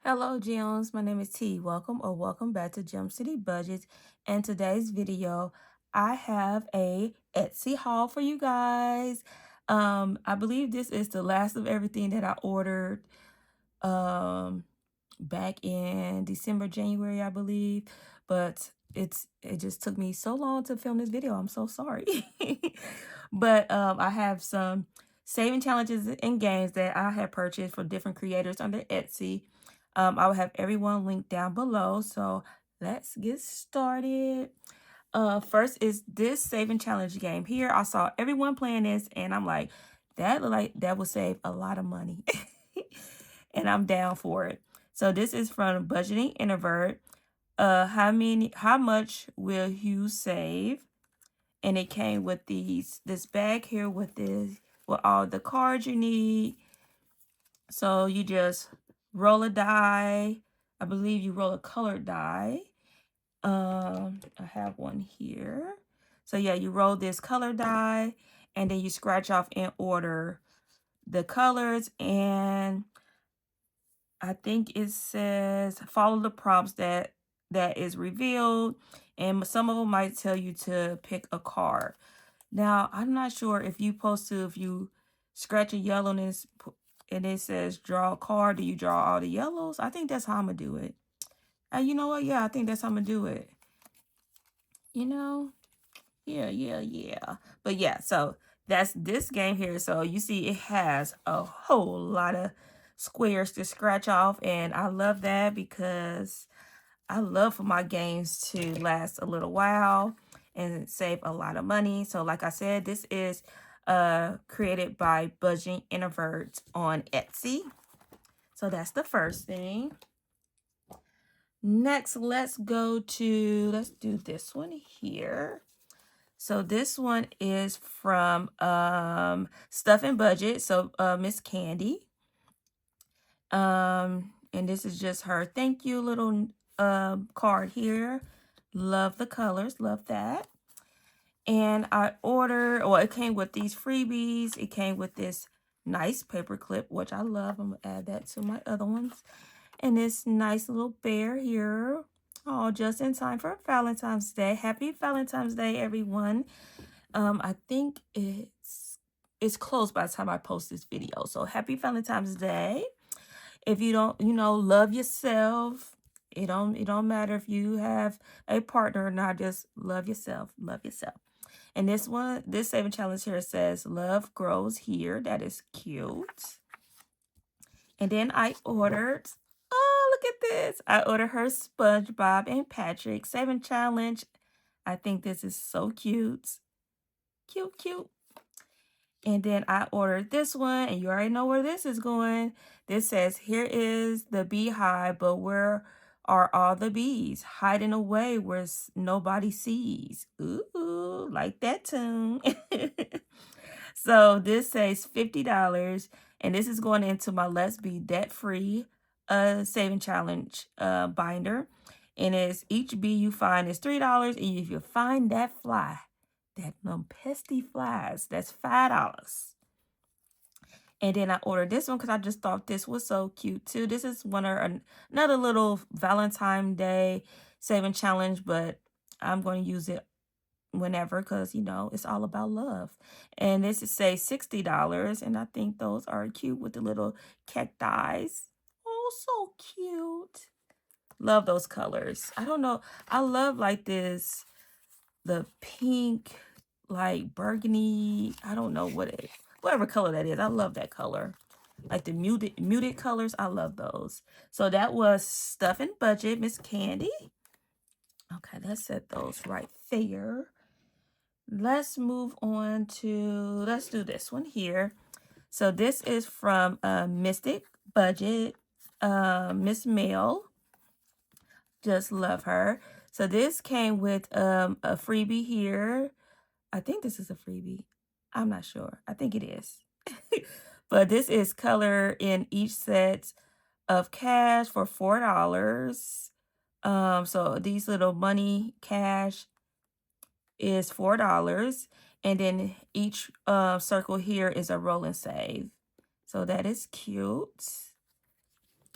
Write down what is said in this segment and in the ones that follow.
Hello, Gems. My name is T. Welcome back to Gem City Budgets. And today's video, I have a Etsy haul for you guys. I believe this is the last of everything that I ordered um back in December, January, I believe. But it just took me so long to film this video. I'm so sorry. But I have some saving challenges and games that I have purchased for different creators under Etsy. I will have everyone linked down below. So let's get started. First is this saving challenge game here. I saw everyone playing this, and I'm like, that will save a lot of money, and I'm down for it. So this is from Budgeting Introvert. How much will you save? And it came with this bag here with all the cards you need. So you just roll a die. I believe you roll a colored die. I have one here. So yeah, you roll this color die, and then you scratch off in order the colors, and I think it says follow the prompts that is revealed, and some of them might tell you to pick a card. Now, I'm not sure if you scratch a yellow and it says draw a card, do you draw all the yellows? I think that's how I'm gonna do it. And you know what? Yeah, I think that's how I'm gonna do it. You know? Yeah. But yeah, so that's this game here. So you see it has a whole lot of squares to scratch off, and I love that because I love for my games to last a little while and save a lot of money. So like I said, this is created by Budgeting Introvert on Etsy. So that's the first thing. Next, let's do this one here. So this one is from Stuff and Budget. So Miss Candy. And this is just her thank you little card here. Love the colors, love that. And it came with these freebies. It came with this nice paper clip, which I love. I'm gonna add that to my other ones. And this nice little bear here. Oh, just in time for Valentine's Day. Happy Valentine's Day, everyone. I think it's close by the time I post this video. So happy Valentine's Day. If you don't, love yourself. It don't matter if you have a partner or not, just love yourself. Love yourself. And this saving challenge here says love grows here. That is cute. And then I ordered, oh, look at this. I ordered her SpongeBob and Patrick saving challenge. I think this is so cute. Cute. And then I ordered this one, and you already know where this is going. This says, here is the beehive, but where are all the bees? Hiding away where nobody sees. Ooh, like that tune. So this says $50, and this is going into my Let's Be Debt-Free saving challenge binder. And each bee you find is $3, and if you find that fly, them pesky flies, that's $5. And then I ordered this one because I just thought this was so cute too. This is another little Valentine's Day saving challenge, but I'm going to use it whenever because, it's all about love. And this is say $60, and I think those are cute with the little cacti. Oh, so cute. Love those colors. I don't know. I love like this, the pink, like burgundy. I don't know whatever color that is. I love that color. Like the muted colors. I love those. So that was Stuff and Budget, Miss Candy. Okay, let's set those right there. Let's move on to, let's do this one here. So this is from Mystic Budget, Miss Mel. Just love her. So this came with a freebie here. I think this is a freebie. I'm not sure. I think it is. But this is color in each set of cash for $4. So these little money cash is $4. And then each circle here is a roll and save. So that is cute.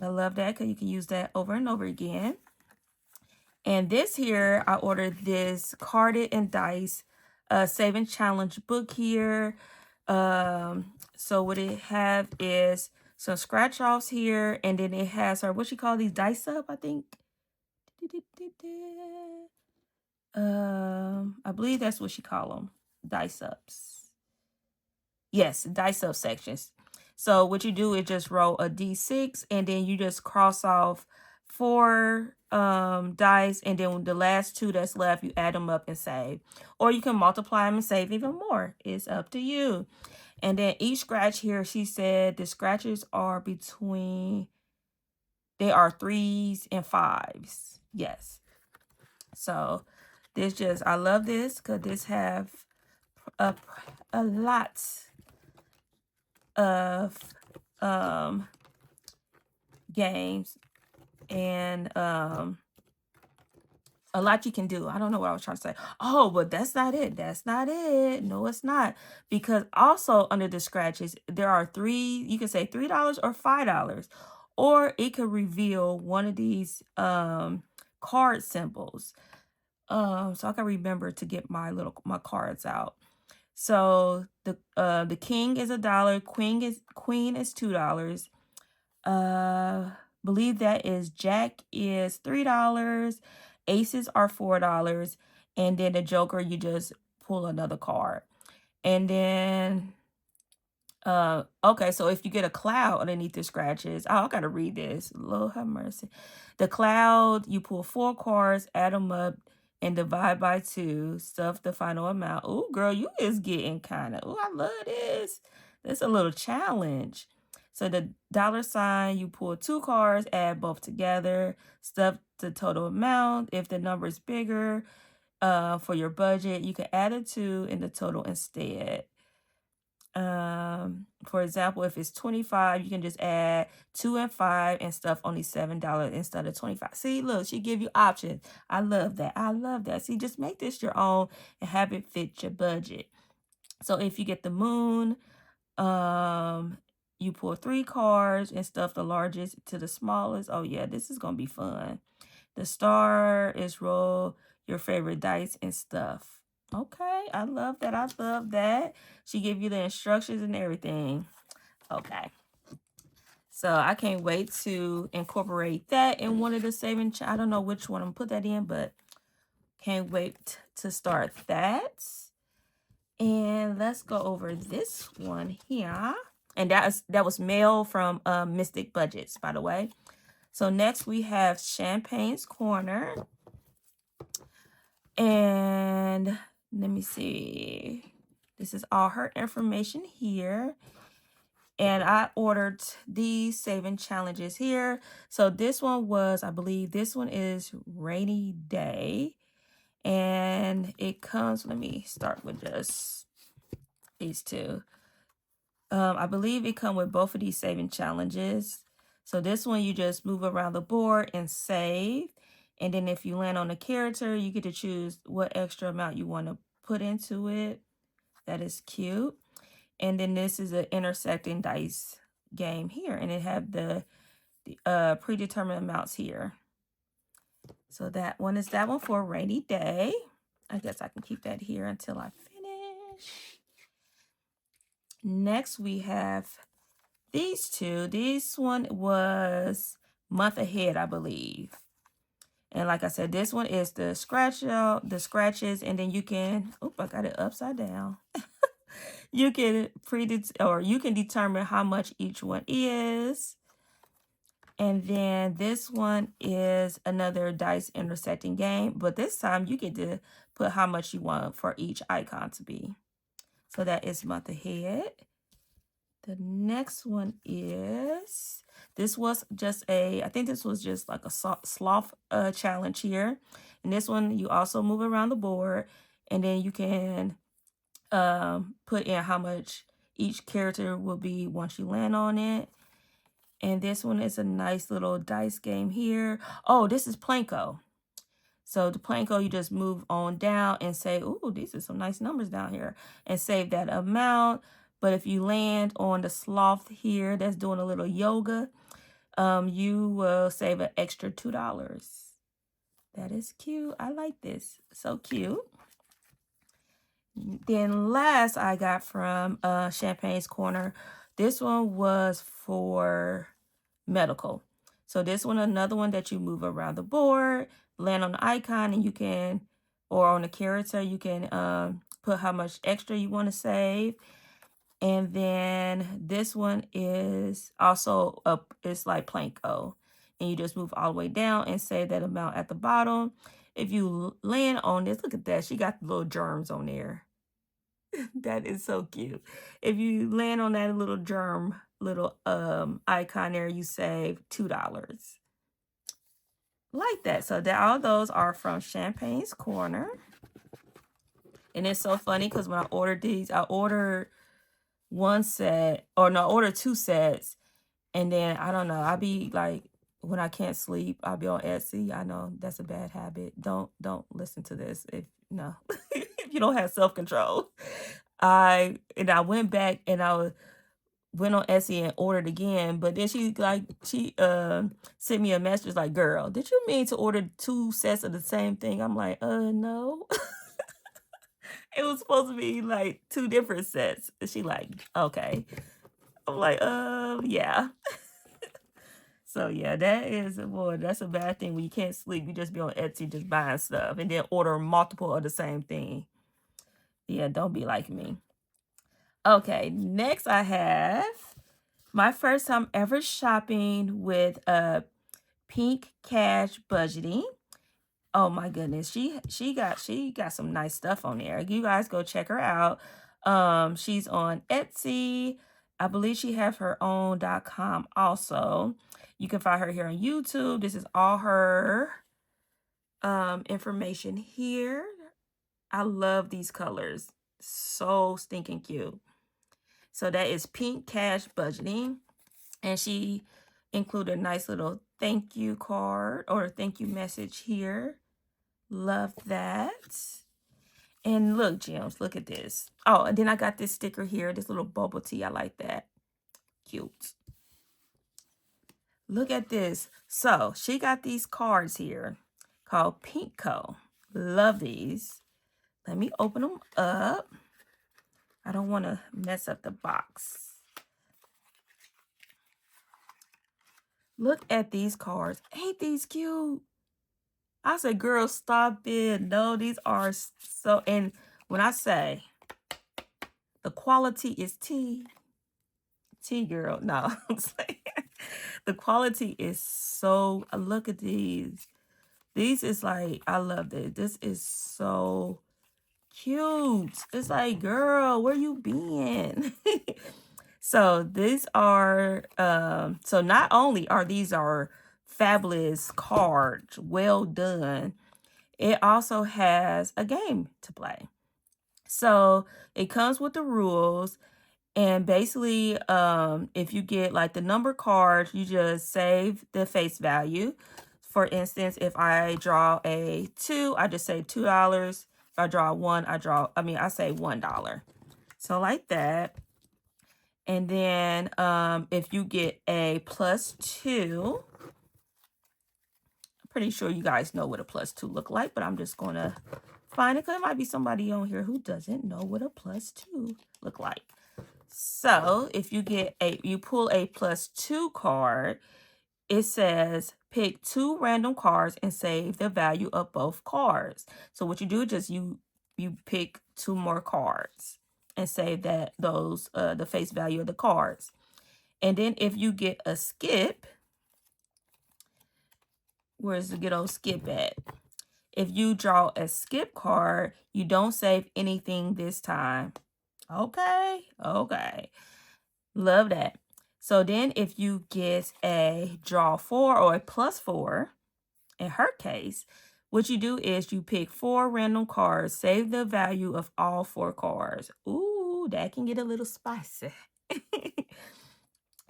I love that because you can use that over and over again. And this here, I ordered this Carded and Dice Saving Challenge book here. So what it have is some scratch offs here, and then it has her, what she call these, dice up, I think. I believe that's what she call them, dice ups. Yes, dice up sections. So what you do is just roll a d6, and then you just cross off 4 dice, and then the last 2 that's left, you add them up and save. Or you can multiply them and save even more. It's up to you. And then each scratch here, she said the scratches are between, they are 3s and 5s. Yes. So this just, I love this because this have a lot of games and a lot you can do. I don't know what I was trying to say. Oh, but that's not it. That's not it. No, it's not. Because also under the scratches, there are 3, you can say $3 or $5. Or it could reveal one of these card symbols. So I can remember to get my cards out. So the king is $1, queen is $2. Believe that is jack is $3, aces are $4, and then the joker, you just pull another card. And then okay, so if you get a cloud underneath the scratches, oh, I gotta read this, Lord have mercy. The cloud, you pull 4 cards, add them up, and divide by 2, stuff the final amount. Oh, girl, you is getting kind of, oh, I love this. That's a little challenge. So the $sign, you pull 2 cards, add both together, stuff the total amount. If the number is bigger for your budget, you can add a 2 in the total instead. For example, if it's 25, you can just add 2 and 5 and stuff only $7 instead of 25. See, look, she give you options. I love that. I love that. See, just make this your own and have it fit your budget. So if you get the moon, you pull 3 cards and stuff the largest to the smallest. Oh yeah, this is gonna be fun. The star is roll your favorite dice and stuff. Okay, I love that. I love that. She give you the instructions and everything. Okay. So I can't wait to incorporate that in one of the saving. I don't know which one I'm put that in, but can't wait to start that. And let's go over this one here. And that was mail from Mystic Budgets, by the way. So next we have Champagne's Corner. And let me see. This is all her information here. And I ordered these saving challenges here. So this one was, I believe this one is Rainy Day. And it comes, let me start with just these 2. I believe it comes with both of these saving challenges. So this one, you just move around the board and save. And then if you land on a character, you get to choose what extra amount you want to put into it. That is cute. And then this is an intersecting dice game here. And it have the predetermined amounts here. So that one is that one for a rainy day. I guess I can keep that here until I finish. Next, we have these 2. This one was month ahead, I believe. And like I said, this one is the scratches, and then you can, I got it upside down. You can you can determine how much each one is. And then this one is another dice intersecting game, but this time you get to put how much you want for each icon to be. So that is month ahead. The next one is, this was just I think this was just like a sloth challenge here. And this one, you also move around the board, and then you can put in how much each character will be once you land on it. And this one is a nice little dice game here. Oh, this is Planko. So the Planko, you just move on down and say, ooh, these are some nice numbers down here, and save that amount. But if you land on the sloth here, that's doing a little yoga, you will save an extra $2. That is cute. I like this. So cute. Then last I got from Champagne's Corner. This one was for medical. So this one, another one that you move around the board, land on the icon, and you can, or on the character, you can put how much extra you want to save. And then this one is also up, it's like Planko. And you just move all the way down and save that amount at the bottom. If you land on this, look at that. She got the little germs on there. That is so cute. If you land on that little germ, little icon there, you save $2. Like that. So that all those are from Champagne's Corner. And it's so funny because when I ordered these, I ordered one set, or no, I ordered 2 sets. And then I don't know, I be like, when I can't sleep, I'll be on Etsy. I know that's a bad habit. Don't listen to this if no, if you don't have self-control. I went back and I went on Etsy and ordered again, but then she sent me a message like, "Girl, did you mean to order 2 sets of the same thing?" I'm like, no. It was supposed to be like 2 different sets. And she like, okay. I'm like, yeah. So yeah, that is, boy, that's a bad thing when you can't sleep. You just be on Etsy just buying stuff and then order multiple of the same thing. Yeah, don't be like me. Okay, next I have my first time ever shopping with Pink Cash Budgeting. Oh my goodness, she got some nice stuff on there. You guys go check her out. She's on Etsy. I believe she has her own .com also. You can find her here on YouTube. This is all her information here. I love these colors. So stinking cute. So that is Pink Cash Budgeting. And she included a nice little thank you card or thank you message here. Love that. And look, gems, look at this. Oh, and then I got this sticker here, this little bubble tea. I like that. Cute. Look at this. So she got these cards here called Pinkco. Love these. Let me open them up. I don't want to mess up the box. Look at these cards. Ain't these cute? I said, girl, stop it. No, these are so, and when I say the quality is T, girl. No, I'm saying the quality is so, look at these. These is like, I love this. This is so cute. It's like, girl, where you been? So these are, so not only are these fabulous cards, well done, it also has a game to play. So it comes with the rules. And basically, if you get like the number card, you just save the face value. For instance, if I draw a 2, I just say $2. If I draw a 1, I say $1. So like that. And then if you get a +2, I'm pretty sure you guys know what a +2 look like, but I'm just going to find it because there might be somebody on here who doesn't know what a +2 look like. So if you pull a +2 card, it says pick 2 random cards and save the value of both cards. So what you do is just you pick 2 more cards and save the face value of the cards. And then if you get a skip, where's the good old skip at? If you draw a skip card, you don't save anything this time. Okay. Love that. So then if you get a draw 4 or a +4, in her case, what you do is you pick 4 random cards, save the value of all 4 cards. Ooh, that can get a little spicy.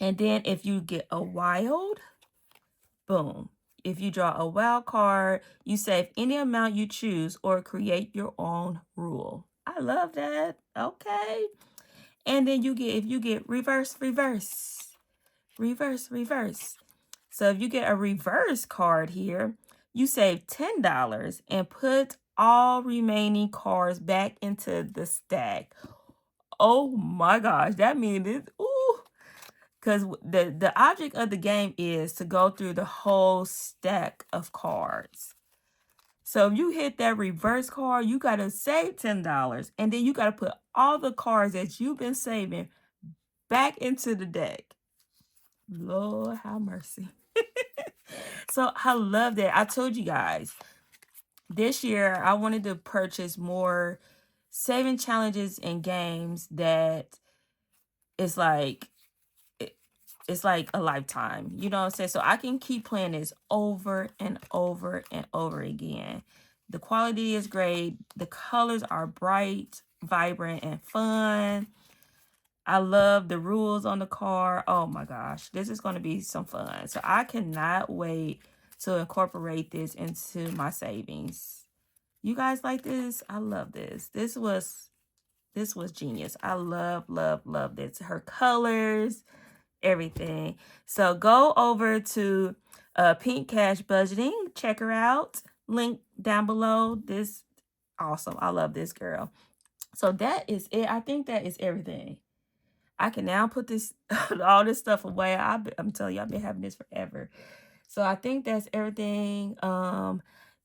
And then if you get a wild, boom. If you draw a wild card, you save any amount you choose or create your own rule. I love that. Okay. And then if you get reverse. So if you get a reverse card here, you save $10 and put all remaining cards back into the stack. Oh my gosh, that means it, ooh, because the object of the game is to go through the whole stack of cards. So if you hit that reverse card, you got to save $10 and then you got to put all the cards that you've been saving back into the deck. Lord have mercy. So I love that. I told you guys this year I wanted to purchase more saving challenges and games that is like it's like a lifetime. You know what I'm saying? So I can keep playing this over and over and over again. The quality is great. The colors are bright, vibrant, and fun. I love the rules on the card. Oh my gosh, this is going to be some fun. So I cannot wait to incorporate this into my savings. You guys like this? I love this. This was genius. I love this. Her colors, everything. So go over to Pink Cash Budgeting. Check her out. Link down below. This awesome. I love this girl. So that is it. I think that is everything. I can now put this all this stuff away. I'm telling you, I've been having this forever. So I think that's everything.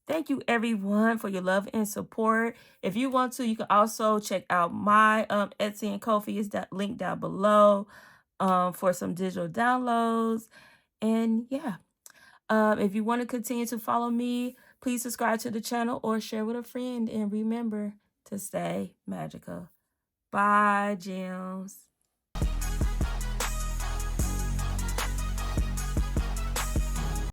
Thank you everyone for your love and support. If you want to, you can also check out my Etsy and Kofi is that link down below for some digital downloads. And yeah, if you want to continue to follow me, please subscribe to the channel or share with a friend. And remember to stay magical. Bye, gems.